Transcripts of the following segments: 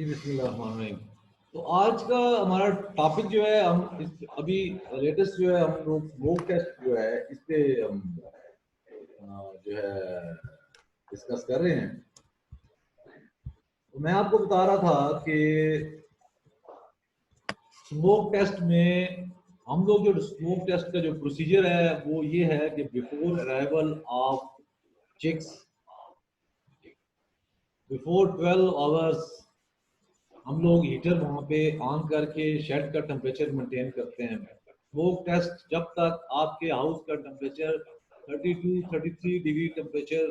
जी बिस्मिल्लाहिर्रहमानिर्रहीम। तो आज का हमारा टॉपिक जो है हम अभी लेटेस्ट जो है हम लोग स्मोक टेस्ट जो है इस पे हम जो है डिस्कस कर रहे हैं। तो मैं आपको बता रहा था कि स्मोक टेस्ट में हम लोग जो स्मोक टेस्ट का जो प्रोसीजर है वो ये है कि before arrival of chicks, before 12 hours हम लोग हीटर वहाँ पे ऑन करके शेड का टेम्परेचर मेंटेन करते हैं। स्मोक टेस्ट जब तक आपके हाउस का टेम्परेचर 32-33 डिग्री टेम्परेचर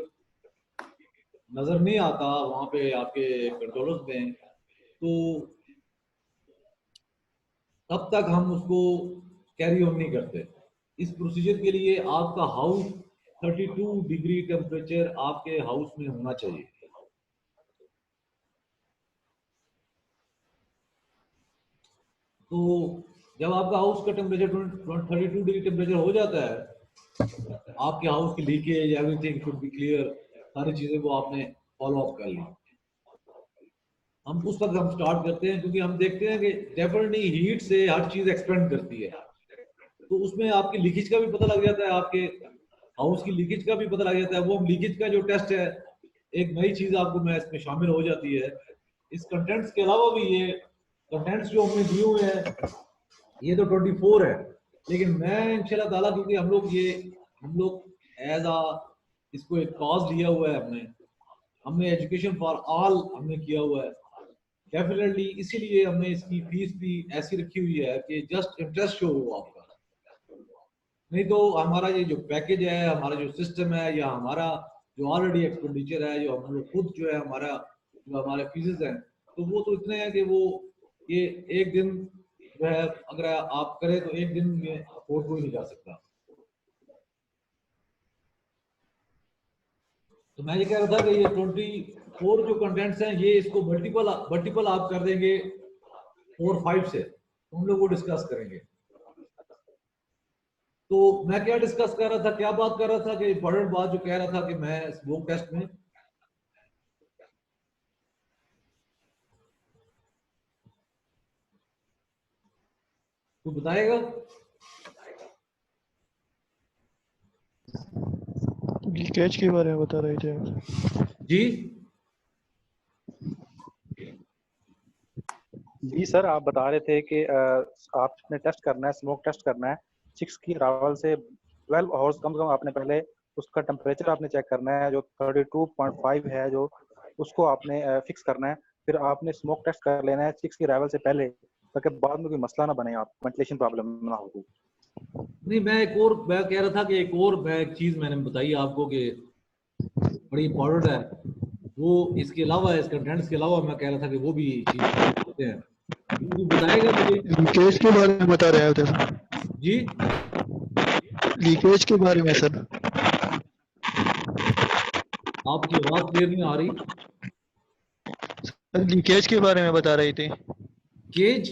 नज़र नहीं आता वहाँ पे आपके कंट्रोलर्स में, तो तब तक हम उसको कैरी ऑन नहीं करते। इस प्रोसीजर के लिए आपका हाउस 32 डिग्री टेम्परेचर आपके हाउस में होना चाहिए। तो जब आपका हाउस का टेम्परेचर 32 डिग्री टेम्परेचर हो जाता है, आपके हाउस की leakage everything should be clear, सारी चीजें वो आपने फॉलो अप कर ली। हम उस वक्त हम स्टार्ट करते हैं क्योंकि हम देखते हैं कि डेफिनेटली हीट से हर चीज एक्सपेंड करती है, तो उसमें आपकी लीकेज का भी पता लग जाता है, आपके हाउस की लीकेज का भी पता लग जाता है। वो हम लीकेज का जो टेस्ट है, एक नई चीज आपको मैं इसमें शामिल हो जाती है। इस कंटेंट्स के अलावा भी ये कंटेंट्स जो हमने दिए हुए हैं ये तो 24 है, लेकिन मैं इंशाल्लाह ताला क्योंकि हम लोग एज आ इसको एक कॉज लिया हुआ है, हमने एजुकेशन फॉर ऑल हमने किया हुआ है डेफिनेटली, इसीलिए हमने इसकी फीस भी ऐसी रखी हुई है कि जस्ट इंटरेस्ट शो हो आपका। नहीं तो हमारा ये जो पैकेज है, हमारा जो सिस्टम है, या हमारा जो ऑलरेडी एक्सपेंडिचर है, जो हम लोग खुद जो है जो हमारे फीसेस हैं, तो वो तो इतने हैं कि वो ये एक दिन जो है अगर आप करें तो एक दिन में अफोर्ड कोई नहीं जा सकता। तो मैं ये कह रहा था कि ये 24 जो कंटेंट्स हैं ये इसको मल्टीपल आप कर देंगे 4-5 से, तो हम लोग वो डिस्कस करेंगे। तो मैं क्या डिस्कस कर रहा था, क्या बात कर रहा था कि इंपॉर्टेंट बात जो कह रहा था कि मैं स्मोक टेस्ट में तो बताएगा लीकेज के बारे में बता रहे थे जी। जी सर, आप बता रहे थे कि आपने टेस्ट करना है, स्मोक टेस्ट करना है चिक्स की रावल से 12 आवर्स कम से कम आपने पहले उसका टेम्परेचर आपने चेक करना है, जो 32.5 है जो उसको आपने फिक्स करना है। फिर आपने स्मोक टेस्ट कर लेना है चिक्स की रावल से पहले, ताकि बाद में कोई मसला ना बने, आप वेंटिलेशन प्रॉब्लम ना हो। नहीं, मैं कह रहा था कि एक चीज मैंने बताई आपको कि बड़ी इंपॉर्टेंट है, वो इसके अलावा इस कंटेंट्स के अलावा मैं कह रहा था कि वो भी चीज होते हैं, तो बताएगा मुझे लीकेज के बारे में बता रहे थे जी। लीकेज के बारे में सर आपकी आवाज क्लियर नहीं आ रही। लीकेज के बारे में बता रही थी। केज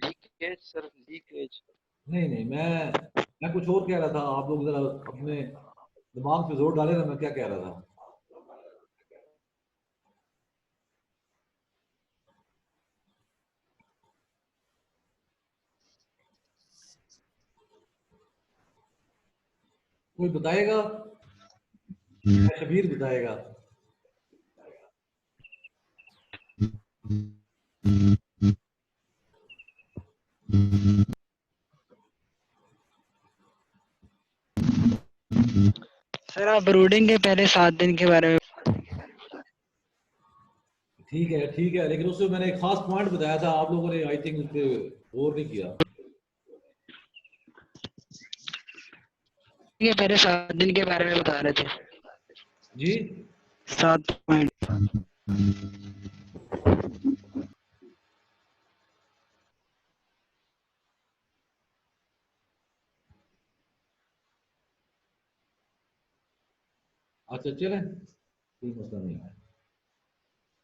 लीकेज सर, लीकेज नहीं, मैं कुछ और कह रहा था। आप लोग जरा अपने दिमाग पे जोर डाले ना, मैं क्या कह रहा था। कोई बताएगा? शबीर बताएगा। सर आप ब्रूडिंग के पहले 7 दिन के बारे में। ठीक है, लेकिन उसमें मैंने एक खास पॉइंट बताया था, आप लोगों ने आई थिंक उस पर गौर नहीं किया। के पहले 7 दिन के बारे में बता रहे थे जी। 7 पॉइंट। अच्छा चलें, कोई मसला नहीं है।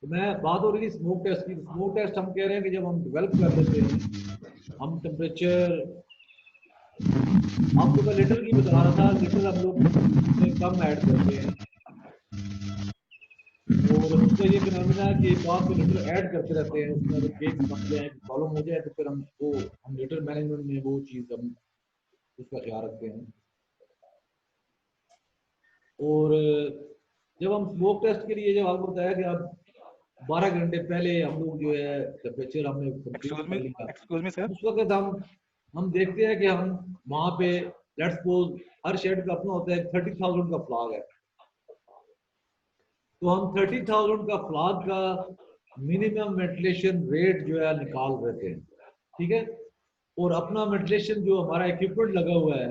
तो मैं बात हो रही थी स्मोक टेस्ट की। स्मोक टेस्ट हम कह रहे हैं कि जब हम डेवलप कर लेते हैं, हम टेम्परेचर, आपको मैं लीटर की बता रहा था, लीटर हम लोग में कम ऐड करते हैं, और उसका ये फिनोमिना है कि बार को लीटर ऐड करते रहते हैं, उसमें अगर केक बन जाए प्रॉब्लम हो जाए तो फिर हम लीटर मैनेजमेंट में वो चीज़ हम उसका ख्याल रखते हैं। और जब हम स्मोक टेस्ट के लिए, जब आपको बताया कि आप 12 घंटे पहले हम लोग जो है टेम्परेचर हमने कंप्लीट कर लिया, एक्सक्यूज मी सर, उस वक्त हम देखते हैं कि हम वहां पे लेट्स सपोज हर शेड का अपना होता है 30,000 का फ्लॉग है, तो हम 30,000 का फ्लॉग का मिनिमम वेंटिलेशन रेट जो है निकाल रहे थे, ठीक है। और अपना वेंटिलेशन जो हमारा इक्विपमेंट लगा हुआ है,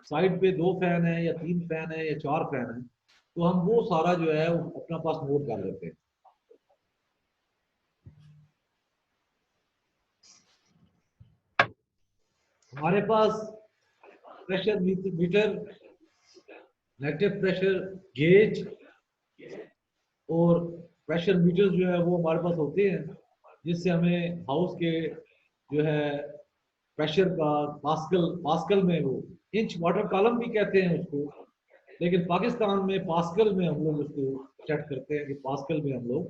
साइड पे 2 फैन है या 3 फैन है या 4 फैन है, तो हम वो सारा जो है वो अपना पास नोट कर लेते हैं। हमारे पास pressure meter, negative pressure gauge और प्रेशर मीटर जो है वो हमारे पास होते हैं, जिससे हमें हाउस के जो है प्रेशर का पास्कल पास्कल में, वो इंच वाटर कॉलम भी कहते हैं उसको, लेकिन पाकिस्तान में पास्कल में हम लोग उसको सेट करते हैं कि पास्कल में हम लोग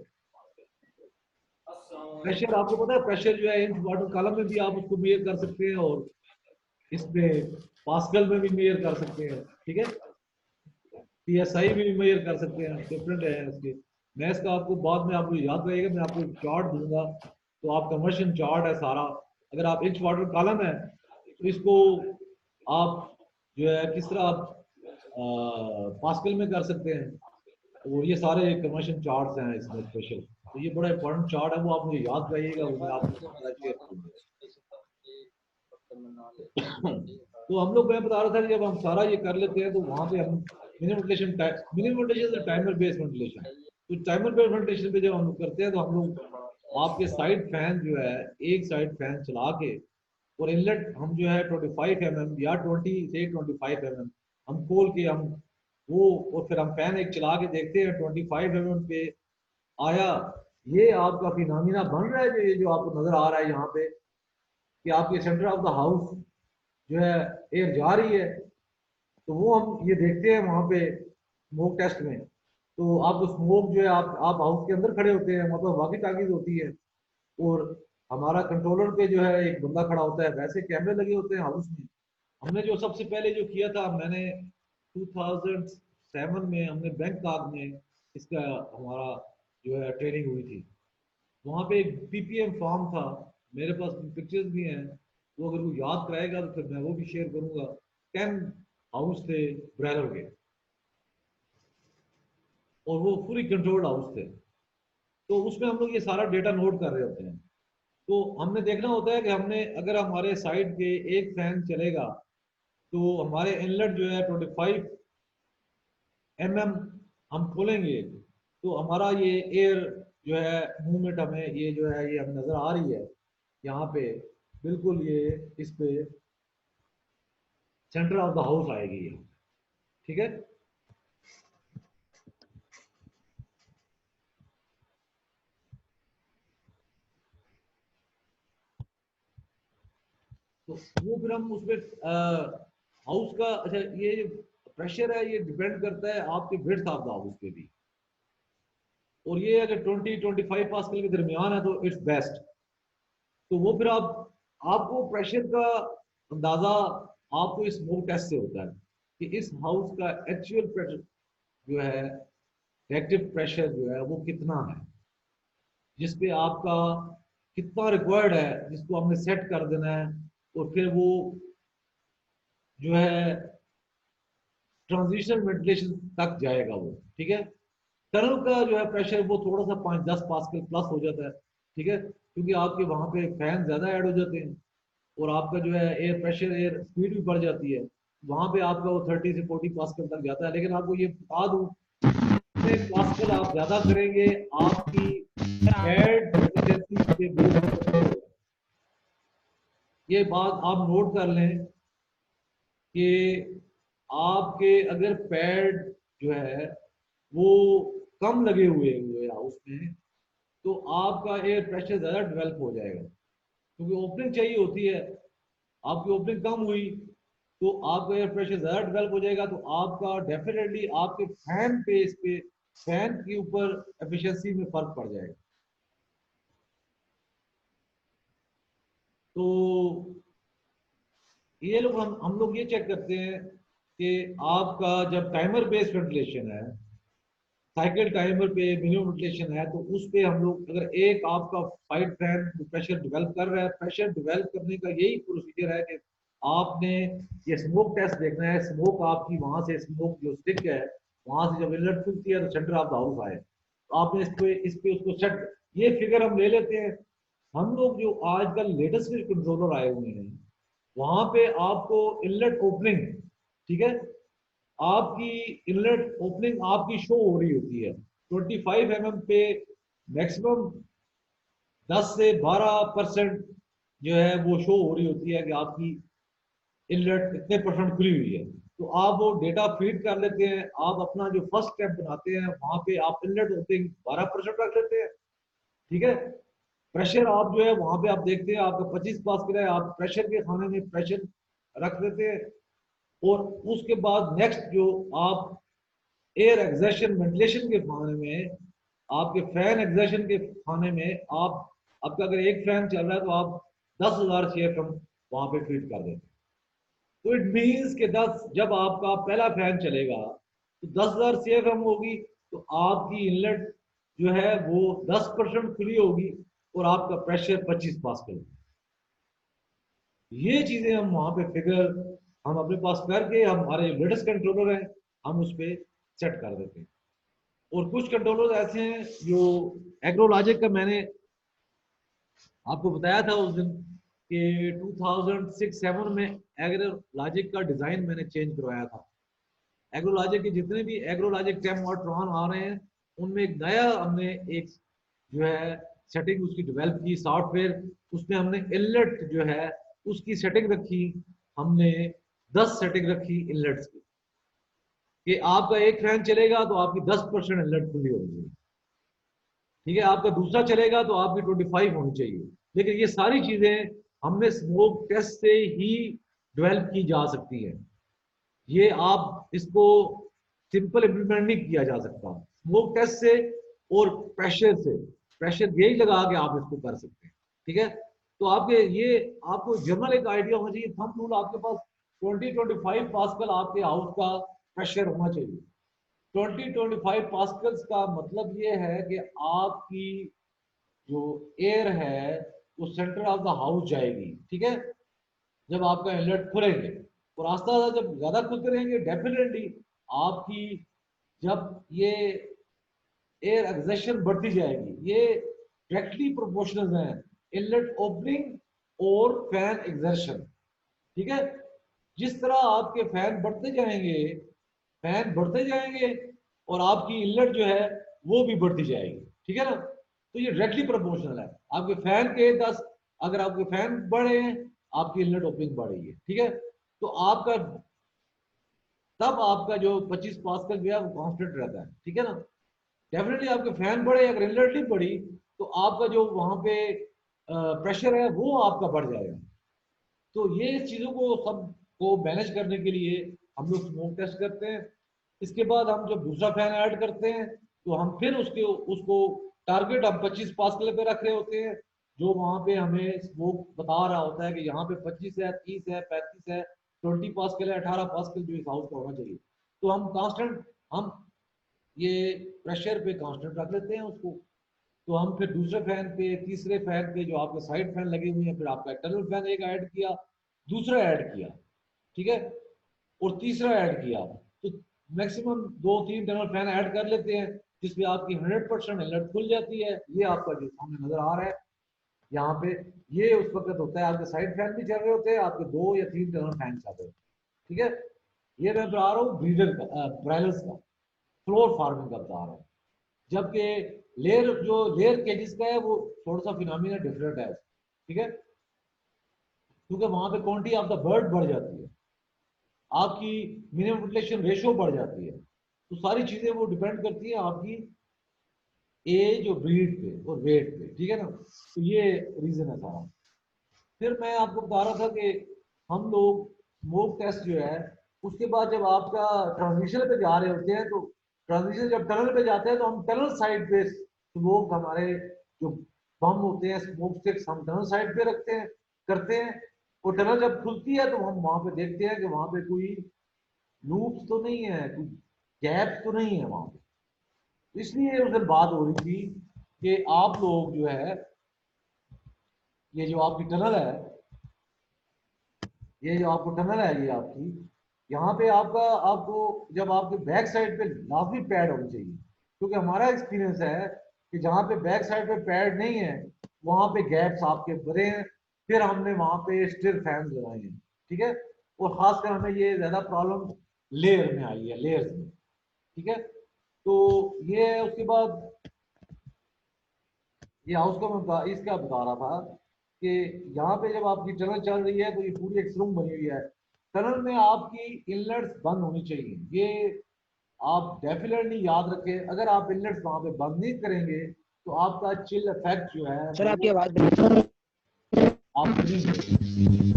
प्रेशर, आपको पता है प्रेशर जो है इंच वाटर कॉलम में भी आप उसको मेजर कर सकते हैं और इसमें पास्कल में भी मेजर कर सकते हैं, ठीक है। पीएसआई भी मेजर कर सकते हैं, डिफरेंट है इसके। मैं इसका आपको बाद में आपको याद रहेगा, मैं आपको एक चार्ट दूंगा, तो आप कन्वर्शन चार्ट है सारा। अगर आप इंच वाटर कॉलम है तो इसको आप जो है किस तरह आप पास्कल में कर सकते हैं, और ये सारे कन्वर्शन चार्ट्स हैं इसमें स्पेशल। तो ये बड़ा इंपॉर्टेंट चार्ट है, वो आप मुझे याद कराइएगा, वो मैं आपको शेयर करूंगा। तो हम लोग, मैं बता रहा था कि जब हम सारा ये कर लेते हैं तो वहां पे हम minimum ventilation timer based ventilation, तो टाइमर बेस्ड वेंटिलेशन पे जब हम लोग करते हैं तो हम लोग आपके साइड फैन जो है, एक साइड फैन चला के और इनलेट हम जो है 25 या 20 से 25 हम खोल के हम वो, और फिर हम फैन एक चला के देखते हैं 25 पे आया, ये आपका फिनोमिना बन रहा है, जो ये जो आपको नजर आ रहा है यहाँ पे कि आपके सेंटर ऑफ द हाउस जो है एयर जा रही है, तो वो हम ये देखते हैं वहां पे स्मोक टेस्ट में। तो आपको स्मोक जो है, आप हाउस के अंदर खड़े होते हैं, मतलब वाकी टाकीज होती है, और हमारा कंट्रोलर पे जो है एक बंदा खड़ा होता है, वैसे कैमरे लगे होते हैं हाउस में। हमने जो सबसे पहले जो किया था, मैंने 2007 में हमने बैंकॉक में इसका हमारा जो है ट्रेनिंग हुई थी। वहाँ पे एक पीपीएम फॉर्म था, मेरे पास पिक्चर्स भी हैं, वो अगर वो याद कराएगा तो फिर मैं वो भी शेयर करूंगा। 10 हाउस थे ब्रैलर के, और वो पूरी कंट्रोल्ड हाउस थे, तो उसमें हम लोग ये सारा डेटा नोट कर रहे होते हैं। तो हमने देखना होता है कि हमने, अगर हमारे साइड के एक फैन चलेगा तो हमारे इनलेट जो है 25 हम खोलेंगे, तो हमारा ये एयर जो है मूवमेंट हमें ये जो है ये हमें नजर आ रही है यहाँ पे, बिल्कुल ये इस पे सेंटर ऑफ द हाउस आएगी ये, ठीक है। तो वो फिर हम उसमें हाउस का, अच्छा ये जो प्रेशर है ये डिपेंड करता है आपके विड्थ ऑफ द हाउस पे भी, और ये अगर 20-25 पास्कल के दरमियान है तो इट्स बेस्ट। तो वो फिर आपको प्रेशर का अंदाजा आपको इस स्मोक टेस्ट से होता है कि इस हाउस का एक्चुअल प्रेशर जो है, रिएक्टिव प्रेशर जो है वो कितना है, जिसपे आपका कितना रिक्वायर्ड है, जिसको हमने सेट कर देना है, और फिर वो जो है ट्रांजिशनल वेंटिलेशन तक जाएगा वो, ठीक है। टनल का जो है प्रेशर वो थोड़ा सा 5-10 पास्कल प्लस हो जाता है, ठीक है, क्योंकि आपके वहां पे फैन ज्यादा ऐड हो जाते हैं, और आपका जो है एयर प्रेशर, एयर स्पीड भी बढ़ जाती है, वहां पे आपका वो 30 से 40 पास्कल तक जाता है। लेकिन आपको ये बता दूं, जितने पास्कल आप ज्यादा करेंगे आपकी एड एफिशिएंसी पे बहुत, ये बात आप नोट कर लें कि आपके अगर पैड जो है वो कम लगे हुए हुए हाउस में, तो आपका एयर प्रेशर ज़्यादा डेवलप हो जाएगा, क्योंकि ओपनिंग चाहिए होती है। आपकी ओपनिंग कम हुई तो आपका एयर प्रेशर ज़्यादा डेवलप हो जाएगा, तो आपका डेफिनेटली आपके फैन पे इस पे फैन के ऊपर एफिशिएंसी में फर्क पड़ जाएगा। तो ये लोग हम लोग ये चेक करते हैं कि आपका जब टाइमर बेस्ड वेंटिलेशन है, साइकिल टाइमर पे मिनिमम वेंटिलेशन है, तो उस पे हम लोग अगर एक आपका फाइट फैन प्रेशर डेवलप कर रहा है, प्रेशर डेवलप करने का यही प्रोसीजर है कि आपने ये स्मोक टेस्ट देखना है। स्मोक आपकी वहां से स्मोक जो स्टिक है वहां से जब इनलेट खुलती है तो सेंटर ऑफ द हाउस आए, तो आपने इस पे उसको सेट, ये फिगर हम ले लेते हैं। हम लोग जो आजकल लेटेस्ट कंट्रोलर आए हुए हैं वहां पे आपको इनलेट ओपनिंग, ठीक है, आपकी इनलेट ओपनिंग आपकी शो हो रही होती है 25 mm पे। मैक्सिमम 10 से 12% जो है वो शो हो रही होती है कि आपकी इनलेट इतने परसेंट खुली हुई है। तो आप वो डेटा फीड कर लेते हैं, आप अपना जो फर्स्ट स्टेप बनाते हैं वहां पे आप इनलेट ओपनिंग 12% रख लेते हैं, ठीक है। प्रेशर आप जो है वहां पे आप देखते हैं आपका 25 पास्कल है, आप प्रेशर के खाने में प्रेशर रख देते हैं। और उसके बाद नेक्स्ट जो आप एयर एग्जर्शन वेंटिलेशन के खाने में, आपके फैन एग्जर्शन के खाने में आप, आपका अगर एक फैन चल रहा है तो आप 10,000 CFM वहां पे फीड कर देते हैं। तो इट मीन्स के 10, जब आपका पहला फैन चलेगा तो 10,000 CFM होगी, तो आपकी इनलेट जो है वो 10% खुली होगी और आपका प्रेशर 25 पास्कल। ये चीजें हम वहां पे फिगर हम अपने पास करके, हमारे लेटेस्ट कंट्रोलर हैं हम उस पर सेट कर देते हैं। और कुछ कंट्रोलर ऐसे हैं जो एग्रोलॉजिक का मैंने आपको बताया था उस दिन कि 2006-7 में एग्रोलॉजिक का डिजाइन मैंने चेंज करवाया था। एग्रोलॉजिक के जितने भी एग्रोलॉजिक टेम और ट्रॉन आ रहे हैं उनमें एक नया हमने एक जो है सेटिंग उसकी डेवलप की सॉफ्टवेयर, उसमें हमने इनलेट जो है उसकी सेटिंग रखी, हमने 10 सेटिंग रखी इनलेट्स की कि आपका एक फैन चलेगा तो आपकी 10% इनलेट खुली होगी, ठीक है, आपका दूसरा चलेगा तो आपकी 25 होनी चाहिए। लेकिन ये सारी चीजें हमने स्मोक टेस्ट से ही डेवलप की जा सकती है, ये आप इसको सिंपल इम्प्लीमेंट नहीं किया जा सकता। स्मोक टेस्ट से और प्रेशर गेज लगा के आप इसको कर सकते हैं, ठीक है। तो आपके ये आपको जनरल एक आइडिया होना चाहिए, थंब रूल आपके पास 20-25 पास्कल आपके हाउस का प्रेशर होना चाहिए। 20-25 पास्कल्स का मतलब ये है कि आपकी जो एयर है वो सेंटर ऑफ द हाउस जाएगी, ठीक है, जब आपका इनलेट खुलेंगे। और आस्ता आस्ता जब ज्यादा खुलते रहेंगे डेफिनेटली आपकी जब ये एयर एग्जर्शन बढ़ती जाएगी, ये डायरेक्टली प्रोपोर्शनल है इनलेट ओपनिंग और फैन एग्जर्शन, ठीक है। जिस तरह आपके फैन बढ़ते जाएंगे और आपकी इनलेट जो है वो भी बढ़ती जाएगी, ठीक है ना। तो ये डायरेक्टली प्रोपोर्शनल है। आपके फैन के 10, अगर आपके फैन बढ़े हैं आपकी इनलेट ओपनिंग बढ़ रही है, ठीक है। तो आपका तब आपका जो 25 पास्कल जो है वो कांस्टेंट रहता है, ठीक है ना। डेफिनेटली आपके फैन बढ़े, अगर इनलेट नहीं बढ़ी तो आपका जो वहां पे प्रेशर है वो आपका बढ़ जाएगा। तो ये चीजों को सब को मैनेज करने के लिए हम लोग स्मोक टेस्ट करते हैं। इसके बाद हम जब दूसरा फैन ऐड करते हैं तो हम फिर उसको टारगेट हम 25 पास्कल पे रख रहे होते हैं, जो वहां पे हमें स्मोक बता रहा होता है कि यहाँ पे 25 है, 30 है, 35 है, 20 पास्कल है, 18 पास्कल जो इस हाउस का होना चाहिए। तो हम कांस्टेंट हम ये प्रेशर पे कांस्टेंट रख लेते हैं उसको। तो हम फिर दूसरे फैन पे, तीसरे फैन पे जो आपके साइड फैन लगे हुए हैं, फिर आपका एक्सटर्नल फैन एक ऐड किया, दूसरा ऐड किया, ठीक है, और तीसरा ऐड किया। तो मैक्सिमम 2-3 टनल फैन ऐड कर लेते हैं जिसमें आपकी 100% इनलेट खुल जाती है। ये आपका जो सामने नजर आ रहा है यहाँ पे, ये उस वक्त होता है आपके साइड फैन भी चल रहे होते हैं, आपके 2 या 3 टनल फैन चल रहे हैं, ठीक है। ये मैं बता रहा हूँ ब्रीडर का, ब्रायलर्स का, फ्लोर फार्मिंग का बता रहा हूँ। जबकि लेयर केजेस का है वो थोड़ा सा फिनोमिना डिफरेंट है, ठीक है, क्योंकि वहां पे क्वांटिटी ऑफ द बर्ड बढ़ जाती है, आपकी मिनिमम वेंटिलेशन रेशियो बढ़ जाती है। तो सारी चीजें वो डिपेंड करती है आपकी एज और ब्रीड पे और वेट पे, ठीक है ना। तो ये रीजन है सारा। फिर मैं आपको बता रहा था कि हम लोग स्मोक टेस्ट जो है उसके बाद जब आपका ट्रांजिशन पे जा रहे होते हैं तो ट्रांजिशन जब टनल पे जाते हैं तो हम टनल साइड पे स्मोक, हमारे जो बम होते हैं स्मोक स्टिक्स, हम टनल साइड पे रखते हैं, करते हैं। और टनल जब खुलती है तो हम वहां पे देखते हैं कि वहां पे कोई लूप्स तो नहीं है, कोई गैप तो नहीं है वहां पे। इसलिए उस दिन बात हो रही थी कि आप लोग जो है, ये जो आपकी टनल है, ये जो आपको टनल है ये आपकी, यहाँ पे आपका, आपको जब आपके बैक साइड पे लाजमी पैड होनी चाहिए, क्योंकि हमारा एक्सपीरियंस है कि जहाँ पे बैक साइड पे पैड नहीं है वहां पे गैप्स आपके भरे हैं, फिर हमने वहां पे स्टिर फैंस लगाए हैं, ठीक है। और खासकर हमें ये ज्यादा प्रॉब्लम लेयर में आई है, लेयर्स में, ठीक है। तो ये है, उसके बाद ये हाउस का मैं इसका बता रहा था कि यहाँ पे जब आपकी टनल चल रही है तो ये पूरी एक रूम बनी हुई है, टनल में आपकी इनलेट्स बंद होनी चाहिए। ये आप डेफिनेटली याद रखें, अगर आप इनलेट्स वहां पे बंद नहीं करेंगे तो आपका चिल इफेक्ट जो है सर आपकी वो आवाज आप नहीं।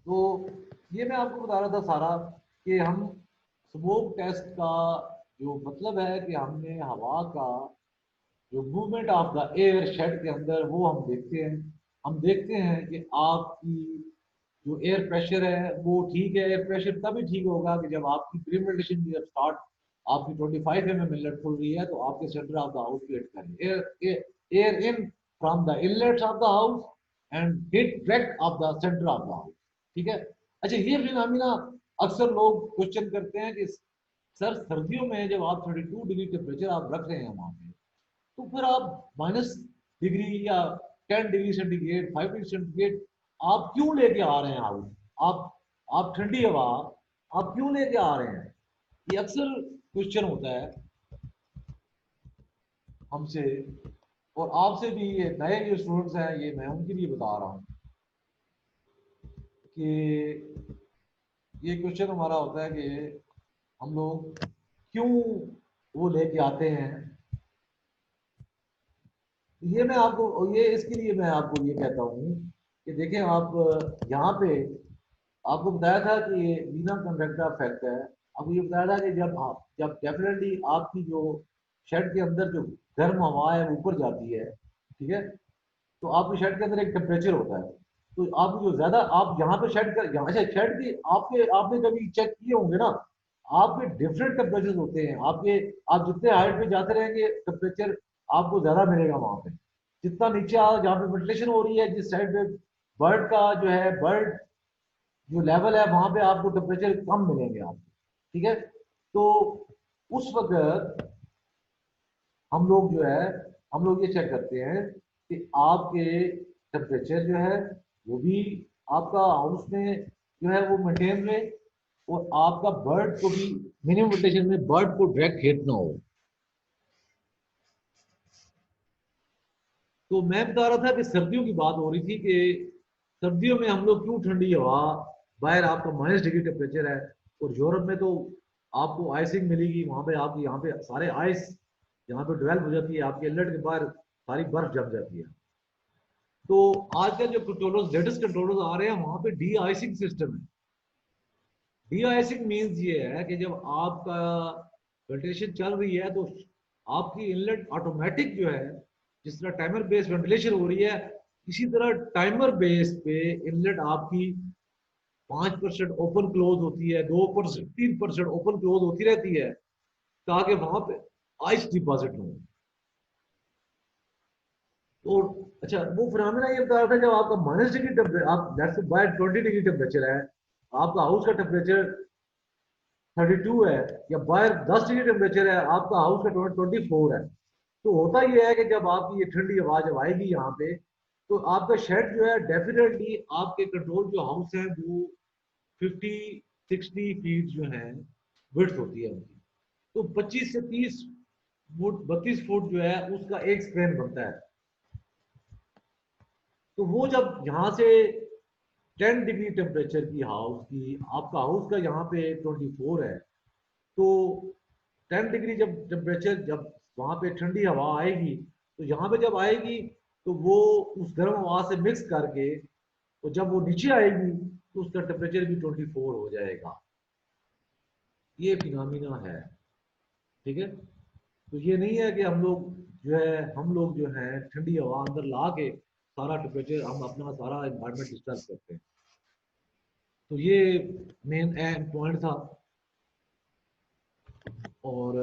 तो ये मैं आपको बता रहा था सारा कि हम स्मोक टेस्ट का जो मतलब है कि हमने हवा का जो movement of the air shed के अंदर वो हम देखते हैं। हम देखते हैं कि आपकी जो एयर प्रेशर है वो ठीक है। एयर प्रेशर तभी ठीक होगा कि जब आपकी प्रीमेडिटेशन की जब स्टार्ट आपकी 25 mm इनलेट खुल रही है तो आपके सेंटर ऑफ द हाउस को हिट करें, air in from the inlets of the house and hit direct of the centre of the house, ठीक है। अच्छा, ये फिनोमेना अक्सर लोग क्वेश्चन करते हैं कि सर सर्दियों में जब आप 32 डिग्री टेम्परेचर आप रख रहे हैं वहां पे, तो फिर आप -डिग्री या 10 डिग्री सेंटीग्रेड, 5 डिग्री सेंटीग्रेड आप क्यों लेके आ रहे हैं हाउस? आप ठंडी हवा आप क्यों लेके आ रहे हैं? ये अक्सर क्वेश्चन होता है हमसे और आपसे भी। ये नए जो स्टूडेंट्स हैं ये मैं उनके लिए बता रहा हूँ कि ये क्वेश्चन हमारा होता है कि हम लोग क्यों वो लेके आते हैं। ये मैं आपको, ये इसके लिए मैं आपको ये कहता हूँ कि देखें, आप यहाँ पे आपको बताया था कि ये वीना कन्वेक्टा इफेक्ट है। आपको ये बताया था कि जब डेफिनेटली आपकी जो शेड के अंदर जो गर्म हवा है वो ऊपर जाती है, ठीक है, तो आपकी शेड के अंदर एक टेम्परेचर होता है। तो आप जो ज्यादा आप यहाँ पे शेड कर यहाँ से शेड की आपके आपने कभी चेक किए होंगे ना, आपके डिफरेंट टेम्परेचर होते हैं आपके। आप जितने हाइट पे जाते रहेंगे टेम्परेचर आपको ज्यादा मिलेगा वहां पे। जितना नीचे आप जहाँ पे वेंटिलेशन हो रही है जिस साइड पे बर्ड का जो है, बर्ड जो लेवल है वहां पे आपको टेम्परेचर कम मिलेंगे आपको, ठीक है। तो उस वक्त हम लोग जो है, हम लोग ये चेक करते हैं कि आपके टेम्परेचर जो है वो भी आपका हाउस में जो है वो मेंटेन रहे और आपका बर्ड को भी मिनिमम वेंटिलेशन में बर्ड को डायरेक्ट हिट ना हो। तो मैं बता रहा था कि सर्दियों की बात हो रही थी कि सर्दियों में हम लोग क्यों ठंडी हवा, बाहर आपका -डिग्री टेम्परेचर है और यूरोप में तो आपको आइसिंग मिलेगी वहां पे, आपकी यहाँ पे सारे आइस यहाँ पे डेवलप हो जाती है, आपके इनलेट के बाहर सारी बर्फ जम जाती है। तो आजकल जो कंट्रोलर्स, लेटेस्ट कंट्रोलर्स आ रहे हैं वहां पे डी आइसिंग सिस्टम है। डी आइसिंग मीन्स ये है कि जब आपका वेंटिलेशन चल रही है तो आपकी इनलेट ऑटोमेटिक जो है, जिस तरह टाइमर बेस्ड वेंटिलेशन हो रही है इसी तरह टाइमर बेस पे इनलेट आपकी 5% ओपन क्लोज होती है, 2%, 3% ओपन क्लोज होती रहती है ताकि वहां पे आइस डिपॉजिट हो। तो अच्छा, वो फिनोमेना ये बता रहा था जब आपका -डिग्री टेम्परेचर, आप let's say by 20 degree temperature है, आपका हाउस का टेम्परेचर 32 है, या बाहर 10 डिग्री टेम्परेचर है, आपका हाउस का 24 है। तो होता यह है कि जब आपकी ये ठंडी हवा जब आएगी यहाँ पे तो आपका शेड जो है डेफिनेटली आपके कंट्रोल जो हाउस है वो 50-60 फीट जो है विड्थ होती है उनकी। तो 25 से 30 फुट, 32 फुट जो है उसका एक स्पैन बनता है। तो वो जब यहाँ से 10 डिग्री टेम्परेचर की हाउस की, आपका हाउस का यहाँ पे 24 है, तो 10 डिग्री जब टेम्परेचर जब वहां पे ठंडी हवा आएगी तो यहाँ पे जब आएगी तो वो उस गर्म हवा से मिक्स करके तो जब वो नीचे आएगी तो उसका टेम्परेचर भी 24 हो जाएगा। ये फिनोमिना है, ठीक है। तो ये नहीं है कि हम लोग जो है ठंडी हवा अंदर ला के सारा टेम्परेचर, हम अपना सारा एनवायरनमेंट डिस्टर्ब करते हैं। तो ये मेन पॉइंट था। और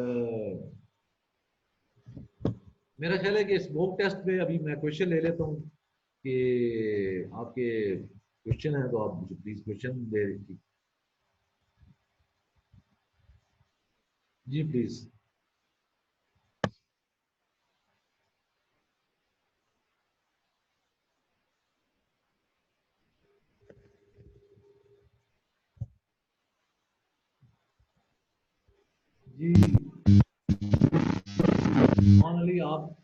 मेरा ख्याल है कि स्मोक टेस्ट में अभी मैं क्वेश्चन ले लेता हूँ कि आपके क्वेश्चन है तो आप मुझे प्लीज क्वेश्चन दे दीजिए। जी प्लीज। जी फाइनली आप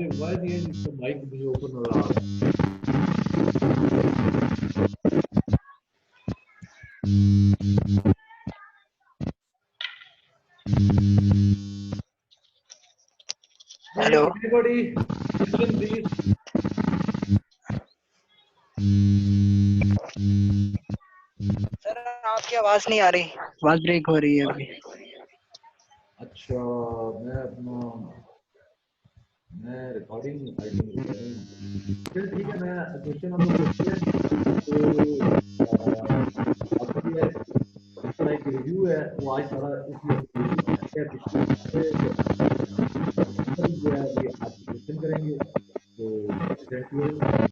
एक वाइस दिए जिसका माइक मुझे ओपन नजर आ रहा है। Hello Everybody, listen please. Sir आपकी आवाज नहीं आ रही, आवाज ब्रेक हो रही है अभी। अच्छा, मैं रिकॉर्डिंग चल ठीक है, मैं क्वेश्चन हम लोग पूछते हैं। तो आपकी इसका एक रिव्यू है वो आज सारा जो है ये आप क्वेश्चन करेंगे। तो थैंक यू।